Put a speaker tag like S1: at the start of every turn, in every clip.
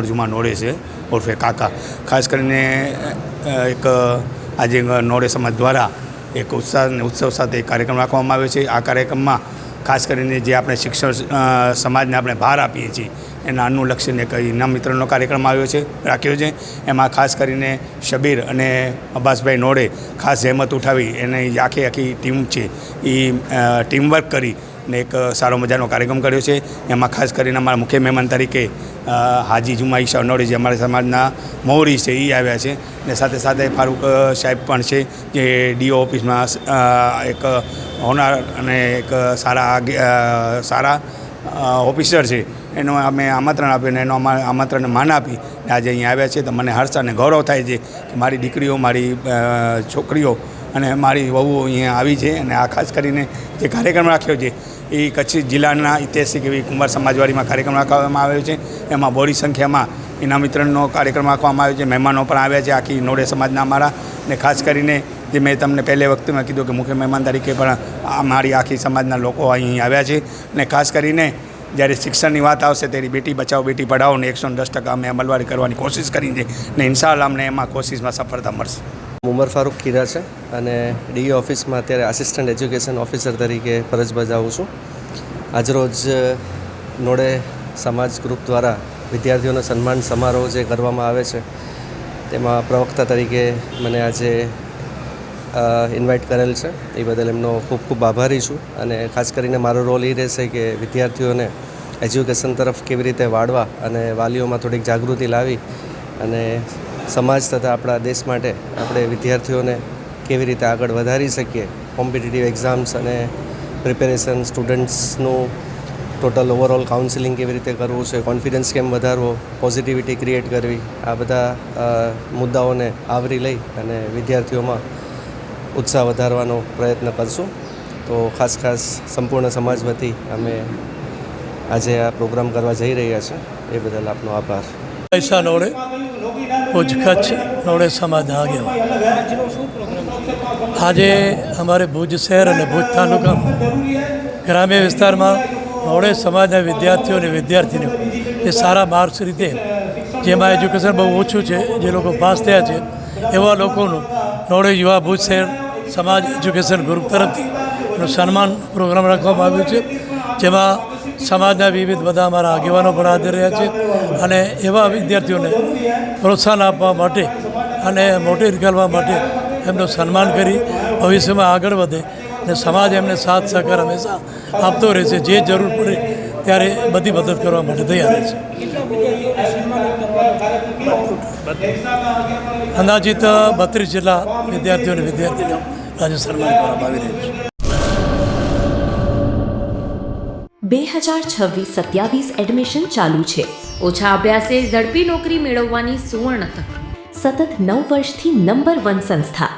S1: અર્જુમા નોડે છે ઉર્ફે કાકા. ખાસ કરીને એક આજે નોડે સમાજ દ્વારા એક ઉત્સાહ અને ઉત્સવ સાથે એક કાર્યક્રમ રાખવામાં આવ્યો છે. આ કાર્યક્રમમાં ખાસ કરીને જે આપણે શિક્ષણ સમાજને આપણે બહાર આપીએ છીએ એના અનુલક્ષીને એક ઇનામ વિતરણનો કાર્યક્રમ રાખ્યો છે. એમાં ખાસ કરીને શબીર અને અબ્બાસભાઈ નોડે ખાસ જહેમત ઉઠાવી એને આખી ટીમ છે એ ટીમવર્ક કરી ને એક સારો મજાનો કાર્યક્રમ કર્યો છે. એમાં ખાસ કરીને અમારા મુખ્ય મહેમાન તરીકે હાજી જુમા ઈશા નોડે જે અમારા સમાજના મોવરી છે એ આવ્યા છે ને સાથે સાથે ફારૂક સાહેબ પણ છે જે ડીઓ ઓફિસમાં એક હોનાર અને એક સારા ઓફિસર છે. એનો અમે આમંત્રણ આપ્યું ને એનો અમારે આમંત્રણને માન આપી ને આજે અહીંયા આવ્યા છે. તો મને હર્ષ અને ગૌરવ થાય છે કે મારી દીકરીઓ, મારી છોકરીઓ અને મારી વહુઓ અહીંયા આવી છે. અને આ ખાસ કરીને જે કાર્યક્રમ રાખ્યો છે એ કચ્છ જિલ્લાના ઐતિહાસિક એવી કુંભાર સમાજવાડીમાં કાર્યક્રમ રાખવામાં આવ્યો છે. એમાં બહોળી સંખ્યામાં ઇનામ વિતરણનો કાર્યક્રમ રાખવામાં આવ્યો છે. મહેમાનો પણ આવ્યા છે આખી નોડે સમાજના અમારા. ને ખાસ કરીને જે મેં તમને પહેલે વખતમાં કીધું કે મુખ્ય મહેમાન તરીકે પણ અમારી આખી સમાજના લોકો અહીં આવ્યા છે. ને ખાસ કરીને જ્યારે શિક્ષણની વાત આવશે ત્યારે બેટી બચાવો બેટી પઢાઓને 110% અમે અમલવારી કરવાની કોશિશ કરી છે ને ઇન્શાઅલ્લાહ અમને એમાં કોશિશમાં સફળતા મળશે.
S2: ઉમર ફારૂક કીરા છે અને ડીઈ ઓફિસમાં અત્યારે આસિસ્ટન્ટ એજ્યુકેશન ઓફિસર તરીકે ફરજ બજાવું છું. આજરોજ નોડે સમાજ ગ્રુપ દ્વારા વિદ્યાર્થીઓનો સન્માન સમારોહ જે કરવામાં આવે છે તેમાં પ્રવક્તા તરીકે મને આજે ઇન્વાઇટ કરેલ છે. એ બદલ એમનો ખૂબ ખૂબ આભારી છું. અને ખાસ કરીને મારો રોલ એ રહેશે કે વિદ્યાર્થીઓને એજ્યુકેશન તરફ કેવી રીતે વાળવા અને વાલીઓમાં થોડીક જાગૃતિ લાવી અને સમાજ તથા આપણા દેશ માટે આપણે વિદ્યાર્થીઓને કેવી રીતે આગળ વધારી શકીએ. કોમ્પિટિટિવ એક્ઝામ્સ અને પ્રિપેરેશન, સ્ટુડન્ટ્સનું ટોટલ ઓવરઓલ કાઉન્સિલિંગ કેવી રીતે કરવું છે, કોન્ફિડન્સ કેમ વધારવો, પોઝિટિવિટી ક્રિએટ કરવી, આ બધા મુદ્દાઓને આવરી લઈ અને વિદ્યાર્થીઓમાં ઉત્સાહ વધારવાનો પ્રયત્ન કરશું. તો ખાસ સંપૂર્ણ સમાજ વતી અમે આજે આ પ્રોગ્રામ કરવા જઈ રહ્યા છે. એ બદલ આપનો આભાર.
S3: ઈશા નોડે ભુજ કચ્છ નોડે સમાજના આગેવાન. આજે અમારે ભુજ શહેર અને ભુજ તાલુકામાં ગ્રામ્ય વિસ્તારમાં નોડે સમાજના વિદ્યાર્થીઓ અને વિદ્યાર્થીનીઓ એ સારા માર્ક્સ રીતે જેમાં એજ્યુકેશન બહુ ઓછું છે જે લોકો પાસ થયા છે એવા લોકોનું નોડે યુવા ભુજ શહેર સમાજ એજ્યુકેશન ગ્રુપ તરફથી એનું સન્માન પ્રોગ્રામ રાખવામાં આવ્યું છે. જેમાં સમાજના વિવિધ બધા અમારા આગેવાનો પણ હાજર રહ્યા છે અને એવા વિદ્યાર્થીઓને પ્રોત્સાહન આપવા માટે અને મોટી કરવા માટે એમનું સન્માન કરી ભવિષ્યમાં આગળ વધે અને સમાજ એમને સાથ સહકાર હંમેશા આપતો રહેશે. જે જરૂર પડે ત્યારે બધી મદદ કરવા માટે તૈયાર રહેશે. અંદાજિત 32 જેટલા વિદ્યાર્થીઓ અને વિદ્યાર્થીઓ આજે સન્માન કરવામાં આવી રહ્યું છે.
S4: 2026-27 એડમિશન ચાલુ છે.
S5: ઓછા અભ્યાસે ઝડપી નોકરી મેળવવાની સુવર્ણ તક.
S4: સતત 9 વર્ષથી નંબર 1 સંસ્થા.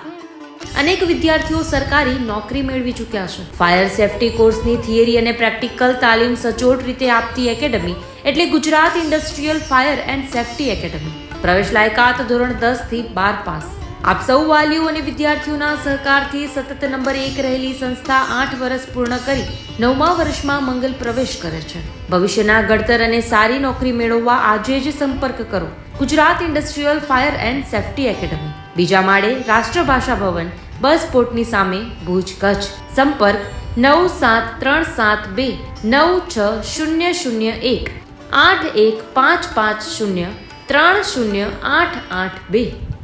S5: અનેક વિદ્યાર્થીઓ સરકારી નોકરી મેળવી ચૂક્યા છે. ફાયર સેફટી કોર્સની થિયરી અને પ્રેક્ટિકલ તાલીમ સચોટ રીતે આપતી એકેડમી એટલે Gujarat industrial fire and safety academy. પ્રવેશ લાયકાત ધોરણ 10 થી 12 પાસ. આપ સૌ વાલીઓ અને વિદ્યાર્થીઓના સહકારથી સતત નંબર 1 રહેલી સંસ્થા 8 વર્ષ પૂર્ણ કરી 9મા વર્ષમાં મંગલ પ્રવેશ કરે છે. ભવિષ્યના ઘડતર અને સારી નોકરી મેળવવા આજે જ સંપર્ક કરો Gujarat industrial fire and safety academy, બીજા માળે રાષ્ટ્રભાષા ભવન, બસ પોર્ટની સામે, ભુજ, કચ્છ. સંપર્ક 9737296001 8155030882.